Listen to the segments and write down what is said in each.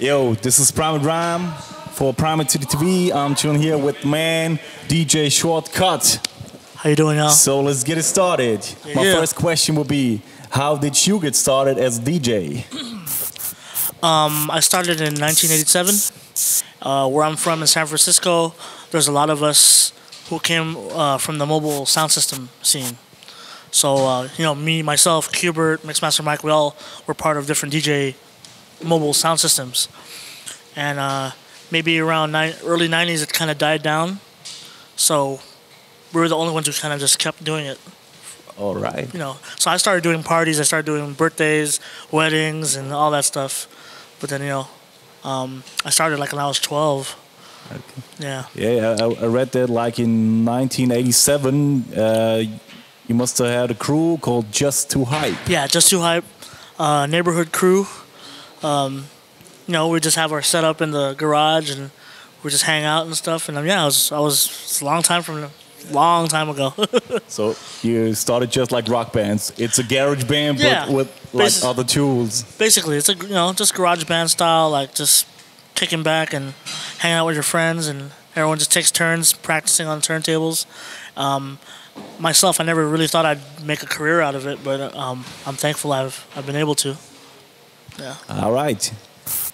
Yo, this is Primat Rhyme for Primat City TV. I'm chilling here with man DJ Shortkut. How you doing, y'all? So let's get it started. Yeah. My first question would be, how did you get started as a DJ? I started in 1987. Where I'm from in San Francisco, there's a lot of us who came from the mobile sound system scene. So, me, myself, Qbert, Mixmaster Mike, we all were part of different DJ mobile sound systems. And maybe around early 90s, it kind of died down. So we were the only ones who kind of just kept doing it. All right. So I started doing parties, I started doing birthdays, weddings, and all that stuff. But then, I started like when I was 12. Okay. Yeah. Yeah, I read that like in 1987, you must have had a crew called Just Too Hype. Yeah, Just Too Hype, neighborhood crew. We just have our setup in the garage and we just hang out and stuff. And it's a long time ago. So you started just like rock bands. It's a garage band, but with like other tools. Basically, it's just garage band style, like just kicking back and hanging out with your friends, and everyone just takes turns practicing on turntables. Myself, I never really thought I'd make a career out of it, but I'm thankful I've been able to. Yeah. All right.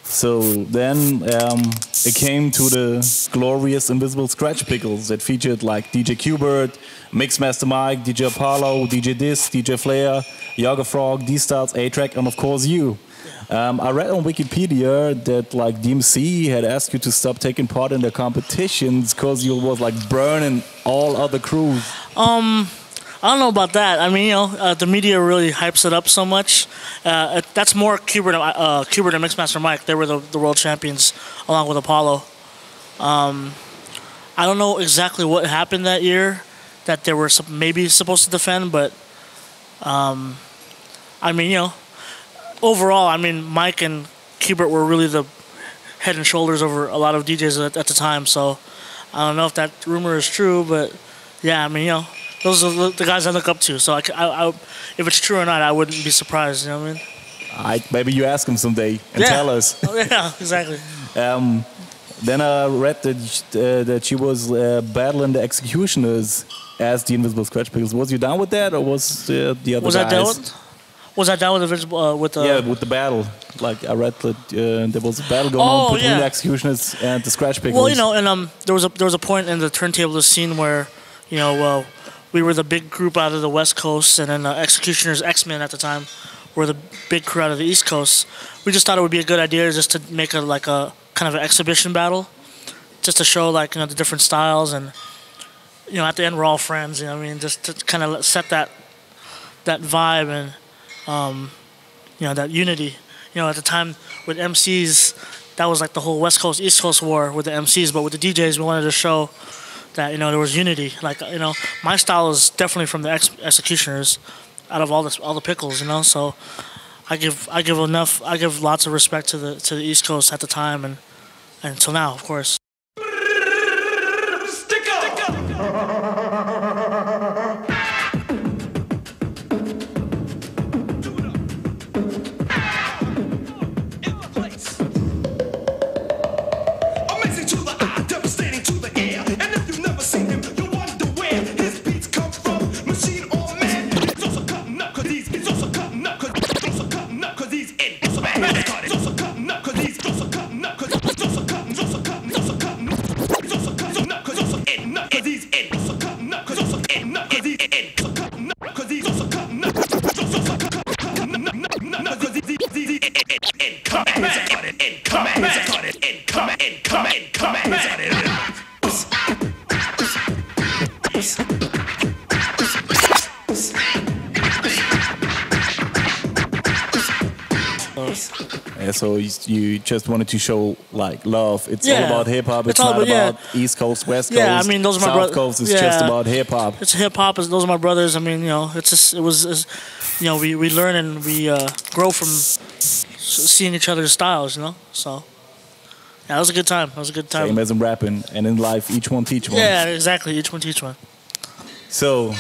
So then it came to the glorious Invisible Scratch Pickles that featured like DJ Qbert, Mixmaster Mike, DJ Apollo, DJ Dis, DJ Flair, Yaga Frog, D-Stars, A-Trak, and of course you. I read on Wikipedia that like DMC had asked you to stop taking part in their competitions because you was like burning all other crews. I don't know about that. I mean, the media really hypes it up so much. That's more Qbert and Mixmaster Mike. They were the world champions along with Apollo. I don't know exactly what happened that year that they were maybe supposed to defend, but overall, Mike and Qbert were really the head and shoulders over a lot of DJs at the time. So I don't know if that rumor is true, but yeah, those are the guys I look up to. So if it's true or not, I wouldn't be surprised. You know what I mean? Maybe you ask them someday and tell us. Yeah, exactly. Then I read that she was battling the X-Ecutioners as the Invisible Scratch Pickles. Was you down with that, or was the other guys? Was I down with the Yeah, with the battle. Like I read that there was a battle going on between the X-Ecutioners and the Scratch Pickles. Well, and there was a point in the turntablist scene where, we were the big group out of the West Coast, and then X-Ecutioners, X-Men at the time, were the big crew out of the East Coast. We just thought it would be a good idea just to make a kind of an exhibition battle, just to show the different styles, and at the end we're all friends. Just to kind of set that vibe and that unity. At the time with MCs, that was like the whole West Coast East Coast war with the MCs, but with the DJs we wanted to show that there was unity. My style is definitely from the X-Ecutioners, out of all the pickles. So I give lots of respect to the East Coast at the time and until now, of course. Stick up. So you just wanted to show love. It's all about hip hop. It's not about East Coast, West Coast. Yeah, those are my brothers. South Coast is just about hip hop. It's hip hop. Those are my brothers. We learn and we grow from seeing each other's styles. So yeah, that was a good time. Same as in rapping and in life, each one teach one. Yeah, exactly. Each one teach one. So,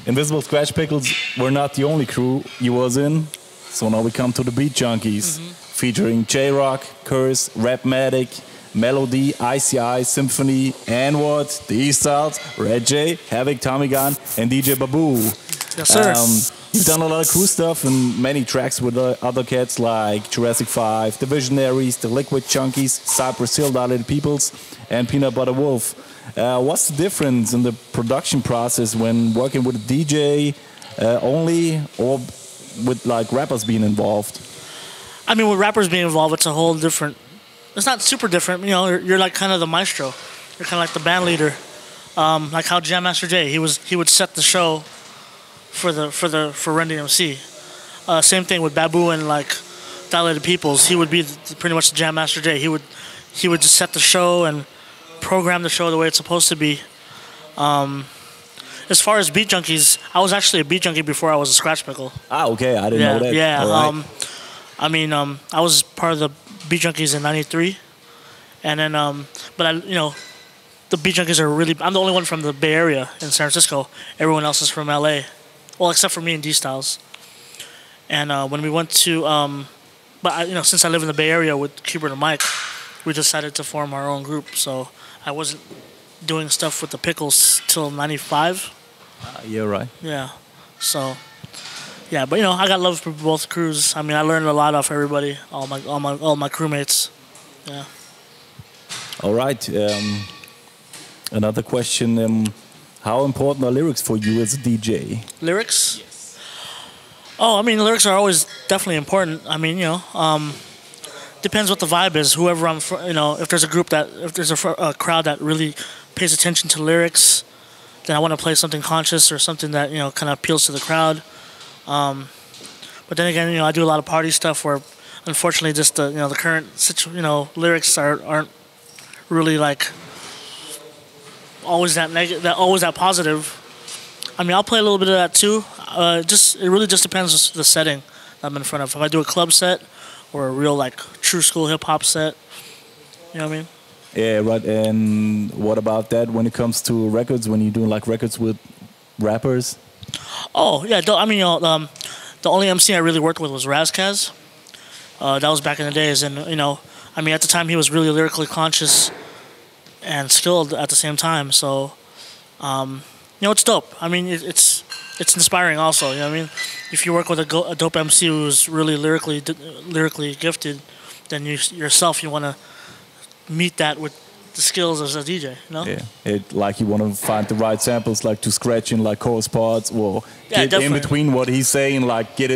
Invisible Scratch Pickles were not the only crew you was in. So now we come to the Beat Junkies. featuring J-Rocc, Curse, Rapmatic, Melody, ICI, Symphony, and what? The E-Styles, Red J, Havoc, Tommy Gun, and DJ Babu. Yes, sir. You've done a lot of cool stuff and many tracks with other cats like Jurassic 5, The Visionaries, The Liquid Chunkies, Cypress Hill, Dilated Peoples, and Peanut Butter Wolf. What's the difference in the production process when working with a DJ only or with like rappers being involved? I mean, with rappers being involved, it's a whole different. It's not super different, you know. You're like kind of the maestro. You're kind of like the band leader, like how Jam Master Jay. He would set the show for Run DMC. Same thing with Babu and like Dilated Peoples. He would be pretty much the Jam Master Jay. He would just set the show and program the show the way it's supposed to be. As far as beat junkies, I was actually a beat junkie before I was a scratch pickle. Ah, okay, I didn't know that. Yeah. All right. I mean, I was part of the Beat Junkies in '93, and then, but I, you know, the Beat Junkies are really. I'm the only one from the Bay Area in San Francisco. Everyone else is from LA, well, except for me and D Styles. And when we went to, but I, you know, since I live in the Bay Area with Qbert and Mike, we decided to form our own group. So I wasn't doing stuff with the Pickles till '95. Yeah, right. Yeah, so. Yeah, but you know, I got love for both crews. I mean, I learned a lot off everybody, all my crewmates. Yeah. All right. Another question: how important are lyrics for you as a DJ? Lyrics? Yes. Oh, I mean, lyrics are always definitely important. I mean, you know, depends what the vibe is. Whoever I'm, you know, if there's a crowd that really pays attention to lyrics, then I want to play something conscious or something that, you know, kind of appeals to the crowd. But then again, you know, I do a lot of party stuff where, unfortunately, just the, you know, the current lyrics aren't really like always that negative, always that positive. I mean, I'll play a little bit of that too. It really just depends on the setting I'm in front of. If I do a club set or a real like true school hip hop set, you know what I mean? Yeah, right. And what about that when it comes to records? When you're doing like records with rappers? Oh yeah, I mean, you know, the only MC I really worked with was Ras Kass. That was back in the days, and you know, I mean, at the time he was really lyrically conscious and skilled at the same time. So, you know, it's dope. I mean, it's inspiring also. You know what I mean? If you work with a dope MC who's really lyrically gifted, then you want to meet that with the skills as a DJ, you know? Yeah, like you want to find the right samples, like to scratch in like chorus parts, or get in between what he's saying, like get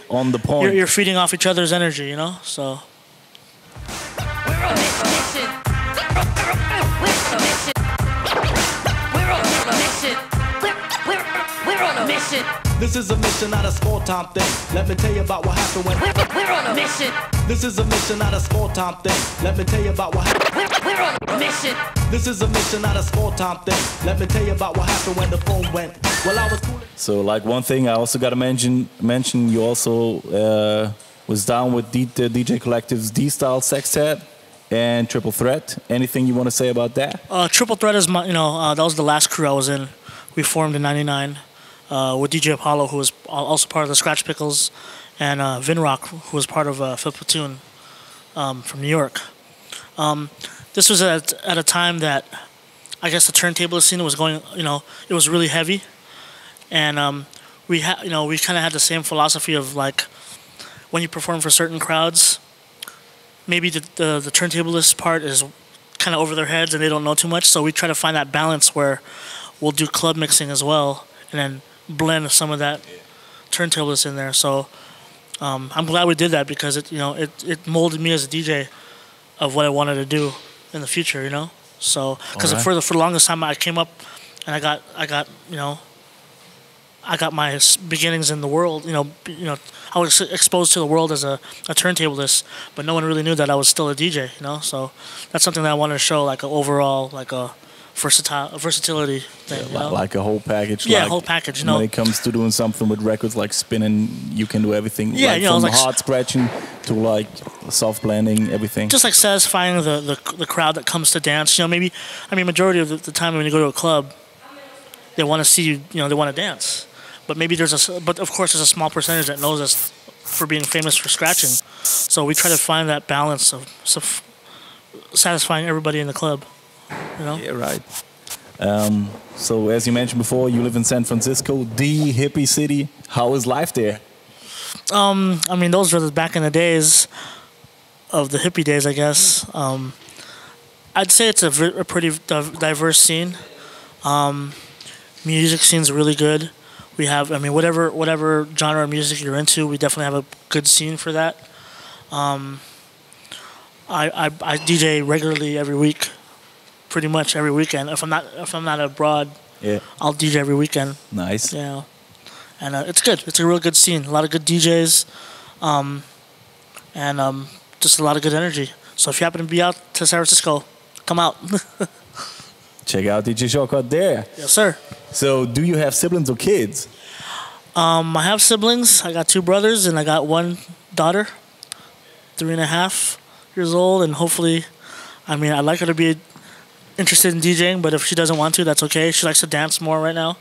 on the point. You're feeding off each other's energy, you know? So. We're on a mission. We're on a mission. This is a mission, not a small time thing. Let me tell you about what happened when we're on a mission. This is a mission, not a small time thing. Let me tell you about what happened. We're on a mission. This is a mission, not a small time thing. Let me tell you about what happened when the phone went. Well, I was cool. So, like one thing I also got to mention, you also was down with the DJ Collective's D-Style Sextet and Triple Threat. Anything you want to say about that? Triple Threat is my, you know, that was the last crew I was in. We formed in '99 with DJ Apollo, who was also part of the Scratch Pickles, and Vinroc, who was part of Fifth Platoon from New York. This was at a time that I guess the turntablism scene was going, you know, it was really heavy, and we kind of had the same philosophy of like when you perform for certain crowds, maybe the turntablist part is kind of over their heads and they don't know too much, so we try to find that balance where we'll do club mixing as well, and then blend some of that turntablist in there. So I'm glad we did that because it molded me as a DJ of what I wanted to do in the future, you know. So because for the longest time I came up and I got my beginnings in the world. You know, I was exposed to the world as a turntablist, but no one really knew that I was still a DJ. You know, so that's something that I wanted to show, like an overall, like a versatility thing. Yeah, like a whole package. Yeah, like a whole package. You know, when it comes to doing something with records like spinning, you can do everything. Yeah, like you know, from like hard scratching to like soft blending, everything. Just like satisfying the crowd that comes to dance. You know, maybe majority of the time when you go to a club, they want to see you. You know, they want to dance. But maybe but of course there's a small percentage that knows us for being famous for scratching. So we try to find that balance of satisfying everybody in the club. You know? Yeah, right. So as you mentioned before, you live in San Francisco, the hippie city. How is life there? I mean, those were back in the days of the hippie days, I guess. I'd say it's a pretty diverse scene. Music scene's really good. We have, I mean, whatever genre of music you're into, we definitely have a good scene for that. I DJ regularly every week, pretty much every weekend. If I'm not abroad, yeah, I'll DJ every weekend. Nice. Yeah, and it's good. It's a real good scene. A lot of good DJs, and just a lot of good energy. So if you happen to be out to San Francisco, come out. Check out DJ Shortkut there. Yes, sir. So do you have siblings or kids? I have siblings. I got 2 brothers and I got 1 daughter, 3.5 years old, and hopefully, I mean, I'd like her to be interested in DJing, but if she doesn't want to, that's okay. She likes to dance more right now.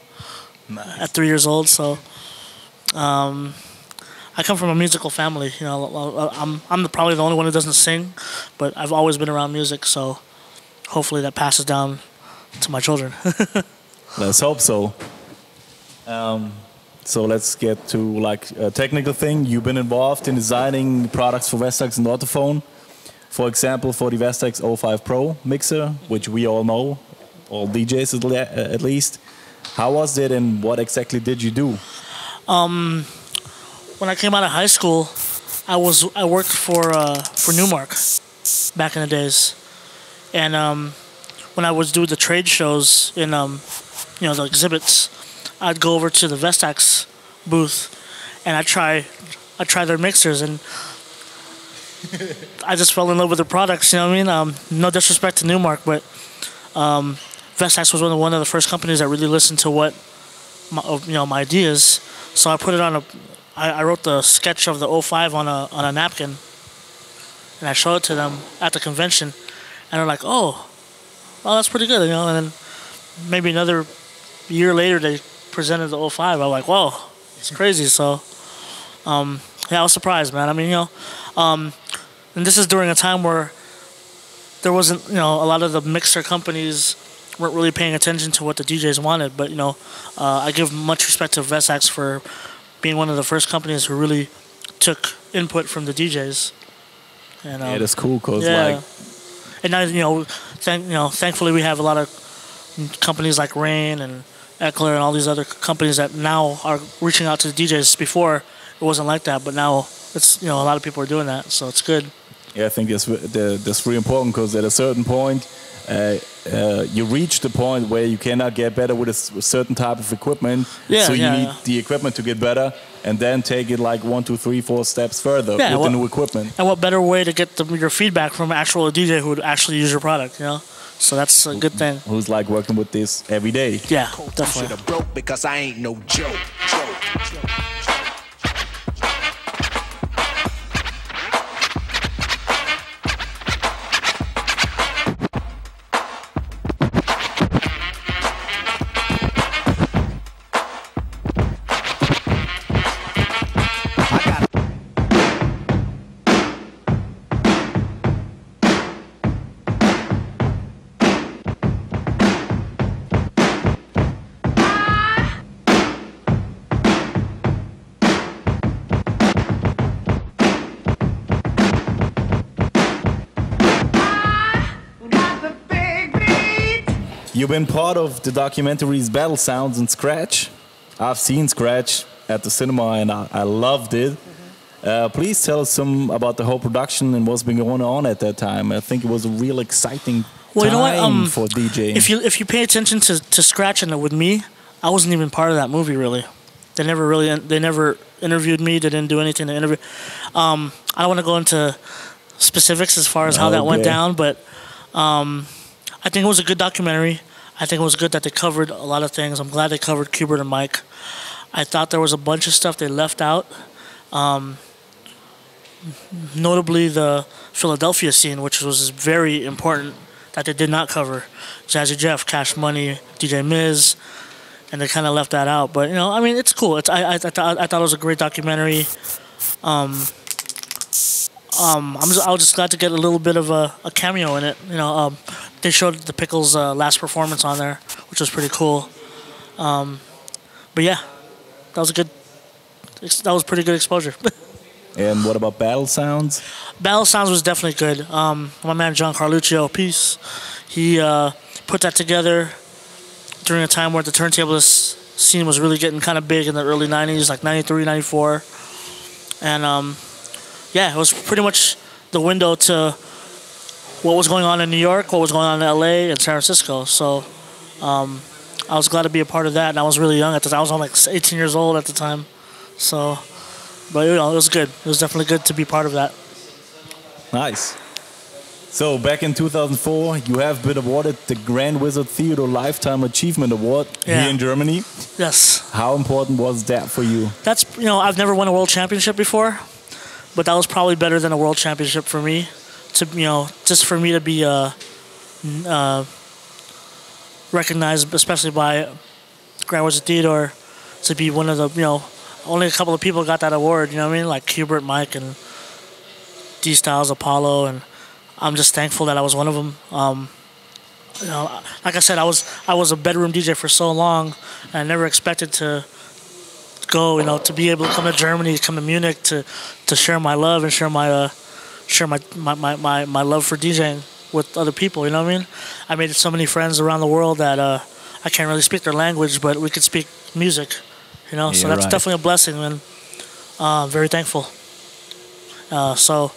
Nice. At 3 years old, so I come from a musical family. You know, I'm probably the only one who doesn't sing, but I've always been around music, so hopefully that passes down to my children. Let's hope so. So let's get to like a technical thing. You've been involved in designing products for Vestax and Autophone. For example, for the Vestax 05 Pro mixer, which we all know, all DJs at least. How was it and what exactly did you do? When I came out of high school, I worked for Newmark back in the days, and when I was doing the trade shows in you know, the exhibits, I'd go over to the Vestax booth and I'd try their mixers, and I just fell in love with their products. You know what I mean? No disrespect to Newmark, but Vestax was one of the first companies that really listened to what my ideas. So I put it on I wrote the sketch of the 05 on a napkin, and I showed it to them at the convention, and they're like, "Oh, well, that's pretty good," you know. And then maybe another year later, they presented the 05. I was like, "Whoa, it's crazy." So, yeah, I was surprised, man. I mean, you know, and this is during a time where there wasn't, you know, a lot of the mixer companies weren't really paying attention to what the DJs wanted. But, you know, I give much respect to Vestax for being one of the first companies who really took input from the DJs. And, yeah, that's cool, cause yeah. like, and now, thankfully we have a lot of companies like Rain and Eckler and all these other companies that now are reaching out to the DJs. Before it wasn't like that, but now it's, you know, a lot of people are doing that, so it's good. Yeah, I think that's really important, because at a certain point, you reach the point where you cannot get better with a certain type of equipment. Yeah, so you need the equipment to get better, and then take it like 1, 2, 3, 4 steps further with the new equipment. And what better way to get your feedback from an actual DJ who would actually use your product, you know? So that's a good thing. Who's like working with this every day. Yeah, definitely. Should've broke because I ain't no joke. You've been part of the documentaries Battle Sounds and Scratch. I've seen Scratch at the cinema and I loved it. Please tell us some about the whole production and what's been going on at that time. I think it was a real exciting time for DJing. If you pay attention to Scratch and with me, I wasn't even part of that movie really. They never interviewed me. They didn't do anything to interview. I don't want to go into specifics as far as how that went down, but I think it was a good documentary. I think it was good that they covered a lot of things. I'm glad they covered Qbert and Mike. I thought there was a bunch of stuff they left out. Notably the Philadelphia scene, which was very important, that they did not cover. Jazzy Jeff, Cash Money, DJ Miz, and they kind of left that out. But, you know, I mean, it's cool. I thought it was a great documentary. I was just glad to get a little bit of a cameo in it. You know, they showed the Pickles' last performance on there, which was pretty cool. But yeah, that was pretty good exposure. And what about battle sounds? Battle sounds was definitely good. My man John Carluccio, peace. He put that together during a time where the turntablist scene was really getting kind of big in the early 90s, like 93, 94. And yeah, it was pretty much the window to what was going on in New York, what was going on in LA and San Francisco. So I was glad to be a part of that. And I was really young at the time. I was only like 18 years old at the time. So, but you know, it was good. It was definitely good to be part of that. Nice. So back in 2004, you have been awarded the Grand Wizard Theodore Lifetime Achievement Award here in Germany. Yes. How important was that for you? That's, you know, I've never won a world championship before, but that was probably better than a world championship for me. To, you know, just for me to be recognized, especially by Grand Wizard Theodore, to be one of the, you know, only a couple of people got that award. You know what I mean? Like Qbert, Mike, and D Styles, Apollo, and I'm just thankful that I was one of them. You know, like I said, I was a bedroom DJ for so long, and I never expected to go. You know, to be able to come to Germany, come to Munich, to share my love and share my love for DJing with other people. You know what I mean? I made so many friends around the world that I can't really speak their language, but we could speak music. You know, so that's definitely a blessing, and very thankful. So,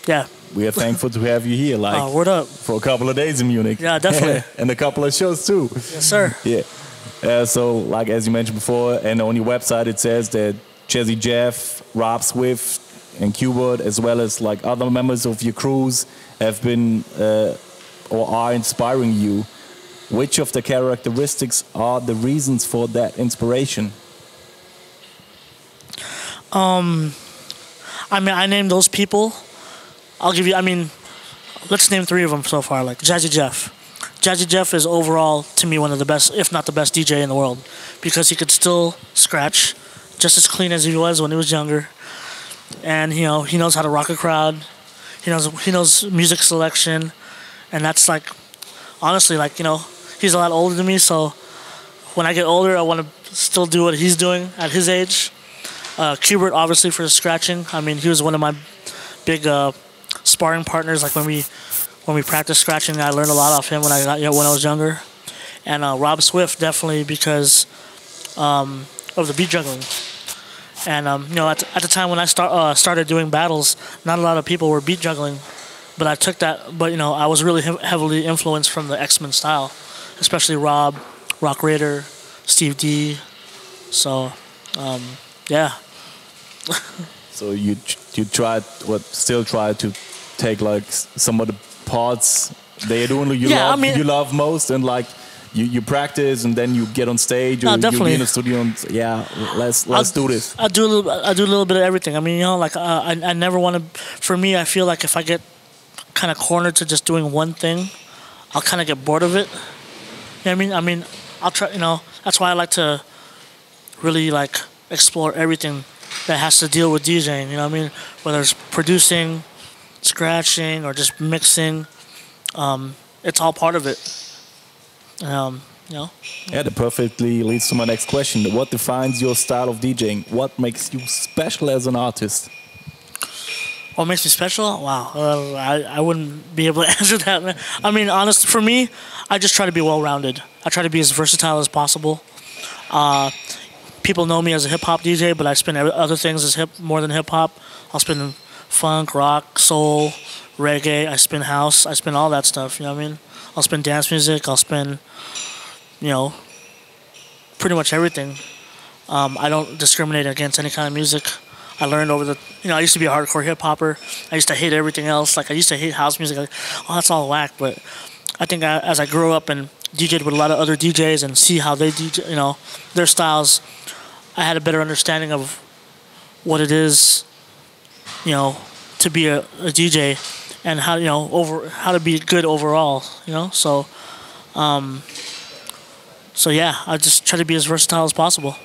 yeah. We are thankful to have you here, like word up. For a couple of days in Munich. Yeah, definitely. And a couple of shows too. Yes, sir. Yeah. So, like as you mentioned before, and on your website it says that Jazzy Jeff, Rob Swift, and Qbert, as well as like other members of your crews, have been or are inspiring you. Which of the characteristics are the reasons for that inspiration? I mean, I named those people. I'll give you, I mean, let's name 3 of them so far, like Jazzy Jeff. Jazzy Jeff is overall, to me, one of the best, if not the best DJ in the world, because he could still scratch just as clean as he was when he was younger. And, you know, he knows how to rock a crowd. He knows music selection. And that's like, honestly, like, you know, he's a lot older than me, so when I get older, I want to still do what he's doing at his age. Qbert, obviously, for the scratching. I mean, he was one of my big sparring partners. Like when we practiced scratching, I learned a lot off him when I was younger. And Rob Swift, definitely, because of the beat juggling. And you know, at the time when I started doing battles, not a lot of people were beat juggling, but I took that. But you know, I was really heavily influenced from the X-Men style, especially Roc Raida, Steve D. So yeah. So you still try to take like some of the parts they are doing you love most, and like you practice and then you get on stage or you be in the studio and let's do this. I do a little bit of everything. I mean, you know, like I never want to. For me, I feel like if I get kind of cornered to just doing one thing, I'll kind of get bored of it. You know what I mean? I mean, I'll try. You know, that's why I like to really like explore everything that has to deal with DJing, you know what I mean? Whether it's producing, scratching, or just mixing, it's all part of it. You know? Yeah, that perfectly leads to my next question. What defines your style of DJing? What makes you special as an artist? What makes me special? Wow, I wouldn't be able to answer that, man. I mean, honestly, for me, I just try to be well-rounded. I try to be as versatile as possible. People know me as a hip-hop DJ, but I spin other things as more than hip-hop. I'll spin funk, rock, soul, reggae. I spin house. I spin all that stuff, you know what I mean? I'll spin dance music. I'll spin, you know, pretty much everything. I don't discriminate against any kind of music. I learned over the, you know, I used to be a hardcore hip-hopper. I used to hate everything else. Like, I used to hate house music. Like, oh, that's all whack. But I think as I grew up and DJed with a lot of other DJs and see how they DJ, you know, their styles, I had a better understanding of what it is, you know, to be a DJ and how, you know, how to be good overall, you know. So, so yeah, I just try to be as versatile as possible.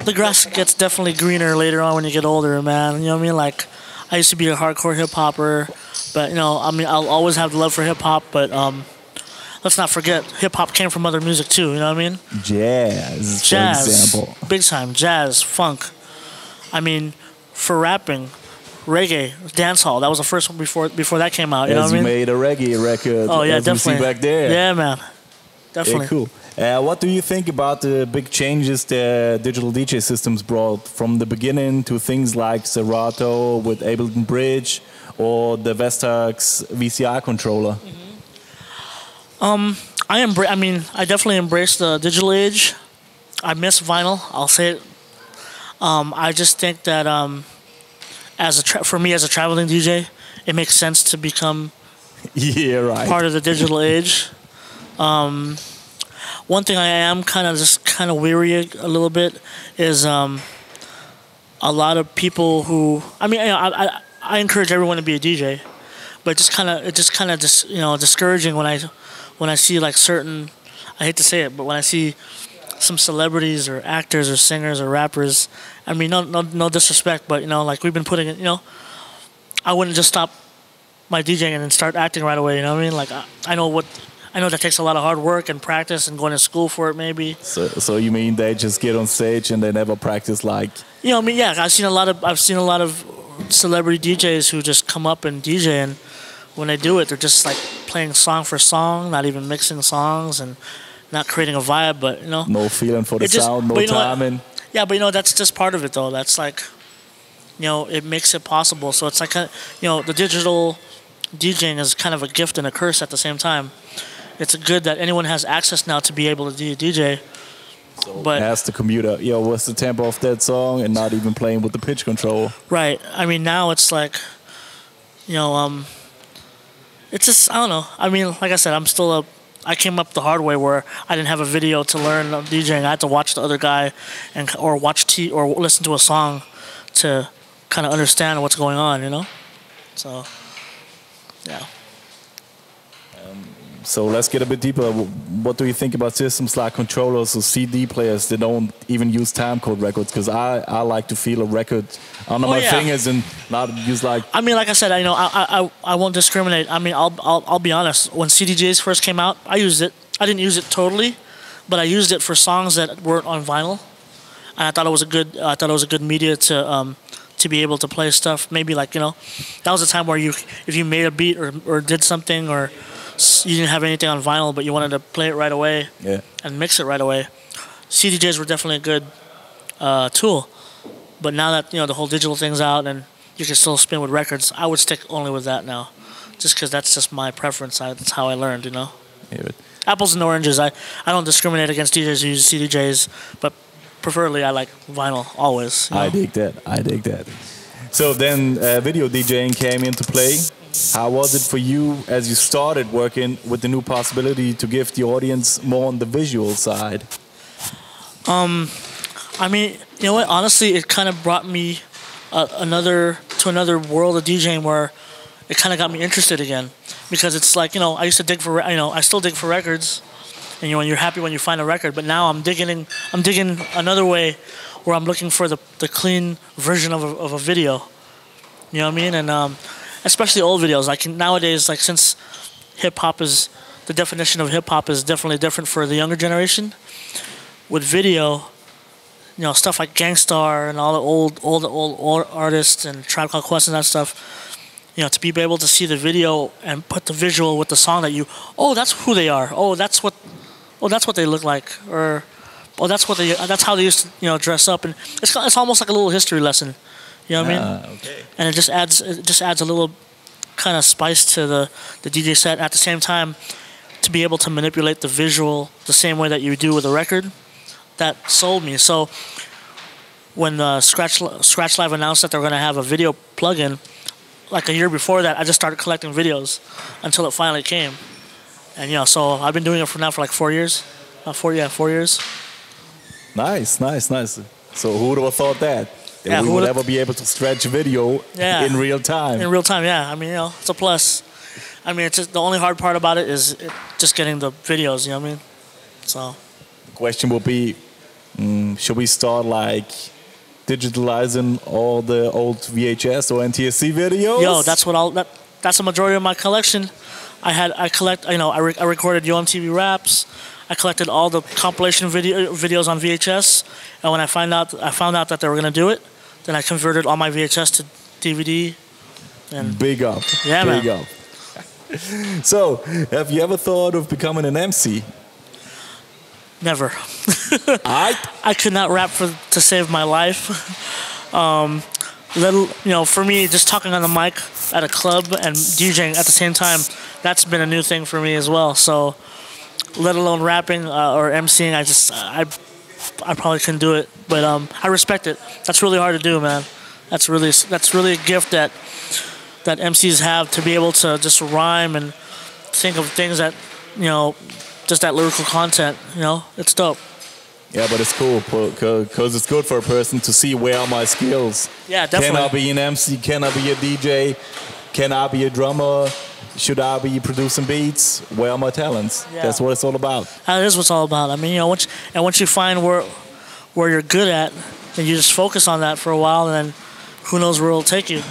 the grass gets definitely greener later on when you get older, man. You know what I mean? Like, I used to be a hardcore hip hopper, but you know, I mean, I'll always have the love for hip hop. But let's not forget, hip hop came from other music too. You know what I mean? Jazz, for example. Big time, jazz, funk. I mean, for rapping, reggae, dancehall. That was the first one before that came out. You know what I mean? Made a reggae record. Oh yeah, as definitely. We see back there. Yeah, man. Definitely. Yeah, cool. What do you think about the big changes the digital DJ systems brought from the beginning to things like Serato with Ableton Bridge or the Vestax VCR controller? I definitely embrace the digital age. I miss vinyl. I'll say it. I just think that for me as a traveling DJ, it makes sense to become part of the digital age. One thing I am kind of weary a little bit is a lot of people who I encourage everyone to be a DJ, but it's just kind of discouraging when I see like certain, I hate to say it, but when I see some celebrities or actors or singers or rappers, I mean no disrespect, but like we've been putting it, I wouldn't just stop my DJing and then start acting right away. You know what I mean? Like I know that takes a lot of hard work and practice and going to school for it, maybe. So you mean they just get on stage and they never practice, like? You know, I mean, yeah. I've seen a lot of celebrity DJs who just come up and DJ, and when they do it, they're just like playing song for song, not even mixing songs and not creating a vibe. But no feeling for the sound, no timing. Yeah, but that's just part of it, though. That's like, it makes it possible. So it's like, the digital DJing is kind of a gift and a curse at the same time. It's good that anyone has access now to be able to DJ. But ask the computer, what's the tempo of that song, and not even playing with the pitch control. Right. I mean, now it's like, it's just, I don't know. I mean, like I said, I came up the hard way where I didn't have a video to learn DJing. I had to watch the other guy or listen to a song to kind of understand what's going on, So, yeah. So let's get a bit deeper. What do you think about systems like controllers or CD players that don't even use timecode records? Because I like to feel a record under my fingers and not use like. I mean, like I said, I won't discriminate. I mean, I'll be honest. When CDJs first came out, I used it. I didn't use it totally, but I used it for songs that weren't on vinyl, and I thought it was a good media to be able to play stuff. Maybe like that was a time where if you made a beat or did something or you didn't have anything on vinyl, but you wanted to play it right away and mix it right away. CDJs were definitely a good tool. But now that the whole digital thing's out and you can still spin with records, I would stick only with that now, just because that's just my preference. That's how I learned, Yeah, apples and oranges. I don't discriminate against DJs who use CDJs, but preferably I like vinyl always. I dig that. So then video DJing came into play. How was it for you as you started working with the new possibility to give the audience more on the visual side? I mean, you know what? Honestly, it kind of brought me another world of DJing where it kind of got me interested again, because it's like I used to dig for I still dig for records, and you're happy when you find a record, but now I'm digging another way where I'm looking for the clean version of a video. You know what I mean? And especially old videos. Like nowadays, like since hip hop is the definition of hip hop is definitely different for the younger generation. With video, stuff like Gangstar and all the old artists and Tribe Called Quest and that stuff. To be able to see the video and put the visual with the song that that's who they are. That's what they look like, or that's how they used to dress up, and it's almost like a little history lesson. You know what I mean? Okay. And it just adds a little kind of spice to the DJ set. At the same time, to be able to manipulate the visual the same way that you do with a record, that sold me. So when Scratch Live announced that they're going to have a video plugin, like a year before that, I just started collecting videos until it finally came. And so I've been doing it for like 4 years. 4 years. Nice. So who would have thought that? We would ever be able to stretch video in real time. In real time, yeah. I mean, it's a plus. I mean, it's just, the only hard part about it is just getting the videos, you know what I mean? So the question will be, Should we start like digitalizing all the old VHS or NTSC videos? Yo, that's what that's the majority of my collection. I recorded UMTV raps. I collected all the compilation videos on VHS, and when I found out that they were gonna do it, then I converted all my VHS to DVD. And big up, yeah, big man. up. So, have you ever thought of becoming an MC? Never. I could not rap to save my life. For me, just talking on the mic at a club and DJing at the same time, that's been a new thing for me as well. So, let alone rapping or MCing, I probably couldn't do it. But I respect it. That's really hard to do, man. That's really a gift that MCs have, to be able to just rhyme and think of things that, just that lyrical content. It's dope. Yeah, but it's cool because it's good for a person to see where are my skills. Yeah, definitely. Can I be an MC? Can I be a DJ? Can I be a drummer? Should I be producing beats? Where are my talents? Yeah. That's what it's all about. That is what it's all about. I mean, once you find where you're good at, then you just focus on that for a while, and then who knows where it'll take you,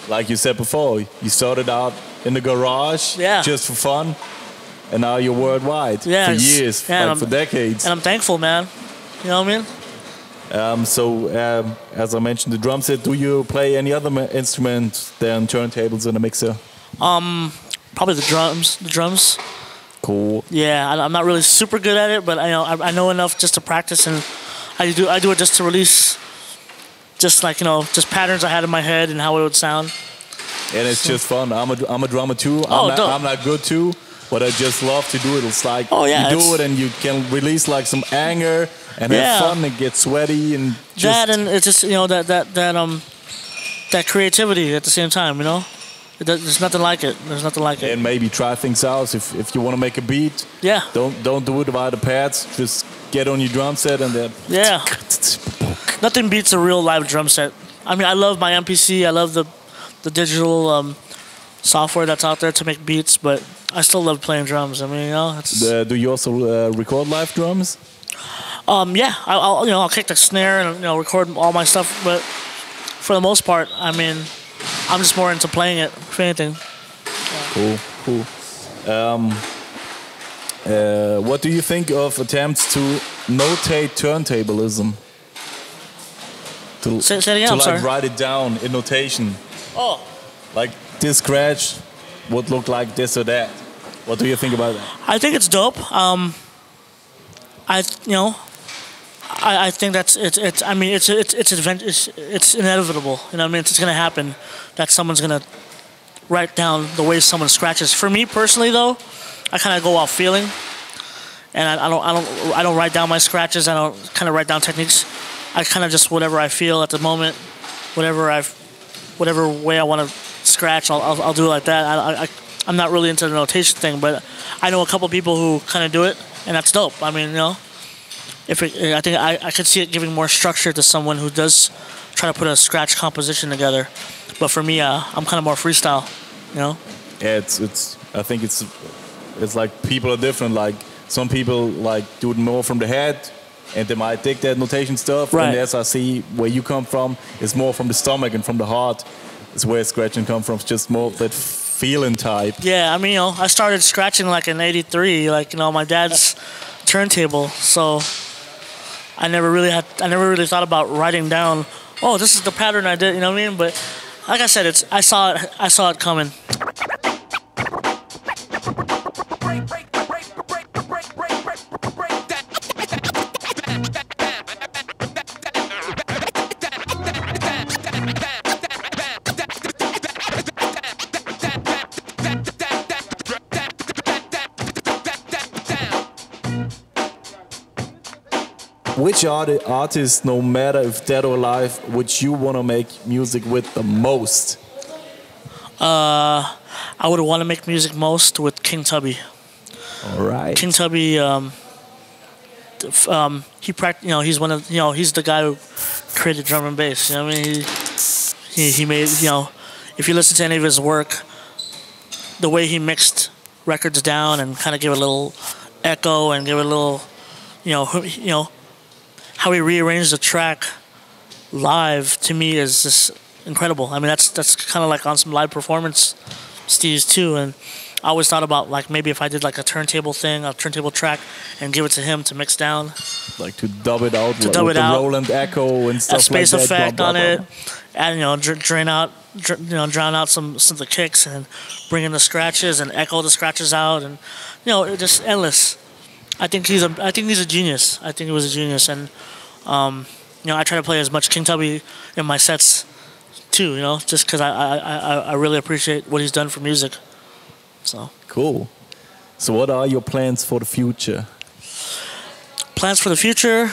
Like you said before, you started out in the garage just for fun, and now you're worldwide for years, for decades. And I'm thankful, man. You know what I mean? As I mentioned, the drum set, do you play any other instrument than turntables and a mixer? Probably the drums. Cool. Yeah, I'm not really super good at it, but I know enough just to practice, and I do it just to release, just patterns I had in my head and how it would sound. And it's just fun. I'm a drummer too. I'm not good too, but I just love to do it. It's like you do it and you can release like some anger and have fun and get sweaty and just and it's just that creativity at the same time. There's nothing like it. And maybe try things out if you want to make a beat. Yeah. Don't do it via the pads. Just get on your drum set and then. Yeah. Nothing beats a real live drum set. I mean, I love my MPC. I love the digital software that's out there to make beats, but I still love playing drums. I mean, do you also record live drums? Yeah. I'll kick the snare and record all my stuff, but for the most part, I mean, I'm just more into playing it, if anything. Yeah. Cool. What do you think of attempts to notate turntablism? Say it again, to write it down in notation. Oh. Like this scratch would look like this or that. What do you think about that? I think it's dope. I think that's it's. I mean, it's inevitable. You know what I mean? It's gonna happen that someone's gonna write down the way someone scratches. For me personally, though, I kind of go off feeling, and I don't write down my scratches. I don't kind of write down techniques. I kind of just whatever I feel at the moment, whatever way I want to scratch, I'll do it like that. I'm not really into the notation thing, but I know a couple people who kind of do it, and that's dope. I mean, I think I could see it giving more structure to someone who does try to put a scratch composition together. But for me, I'm kind of more freestyle, Yeah, I think it's like people are different. Like some people like do it more from the head, and they might dig that notation stuff. Right. And as I see where you come from, it's more from the stomach and from the heart. It's where scratching comes from. It's just more of that feeling type. Yeah, I mean, I started scratching like in '83, like my dad's turntable. So I never really thought about writing down, oh, this is the pattern I did, you know what I mean? But like I said, I saw it coming. Which artist, no matter if dead or alive, would you want to make music with the most? I would want to make music most with King Tubby. All right. King Tubby, he's one of, he's the guy who created drum and bass. You know what I mean? He made, if you listen to any of his work, the way he mixed records down and kind of give it a little echo and give it a little, how he rearranged the track live to me is just incredible. I mean, that's kind of like on some live performance steez too. And I always thought about like maybe if I did like a turntable thing, a turntable track, and give it to him to mix down, Like to dub it out, To like dub with it the out. Roland echo and a stuff space like that. effect blah, on blah, it, blah. and drown out some of the kicks and bring in the scratches and echo the scratches out, and it just endless. I think he's a genius. I think he was a genius, and I try to play as much King Tubby in my sets too. Just because I really appreciate what he's done for music. So Cool. So what are your plans for the future? plans for the future,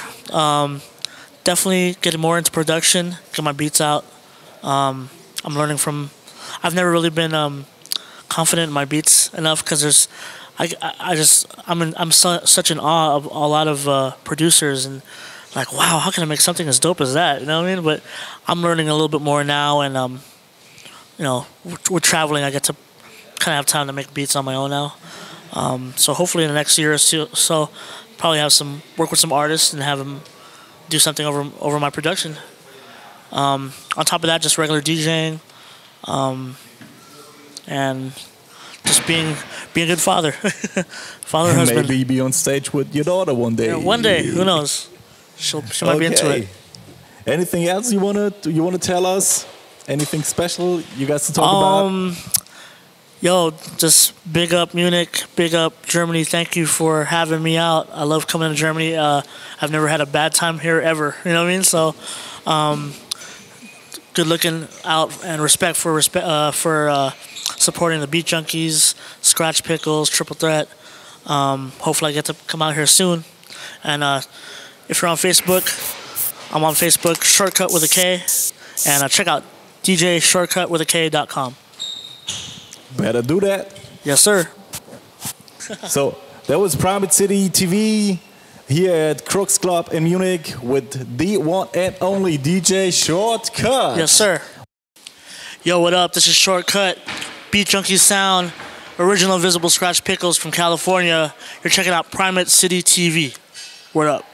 definitely getting more into production, get my beats out. I'm learning from. I've never really been confident in my beats enough because I'm such in awe of a lot of producers and like, wow, how can I make something as dope as that? You know what I mean? But I'm learning a little bit more now, and with traveling, I get to kind of have time to make beats on my own now. So hopefully in the next year or so, probably have work with some artists and have them do something over my production. On top of that, just regular DJing, and just being a good father, father, And husband. maybe be on stage with your daughter one day. Yeah, one day, who knows? She might be into it. Anything else you wanna tell us? Anything special you guys to talk about? Yo, just big up Munich, big up Germany. Thank you for having me out. I love coming to Germany. I've never had a bad time here ever. You know what I mean? So, good looking out and respect for supporting the Beat Junkies, Scratch Pickles, Triple Threat. Hopefully I get to come out here soon. And if you're on Facebook, I'm on Facebook, Shortkut with a K. And check out DJShortkut.com. Better do that. Yes, sir. So that was Primat City TV here at Crux Club in Munich with the one and only DJ Shortkut. Yes, sir. Yo, what up? This is Shortkut, Beat Junkies Sound, original Invisible Scratch Pickles from California. You're checking out Primat City TV. What up?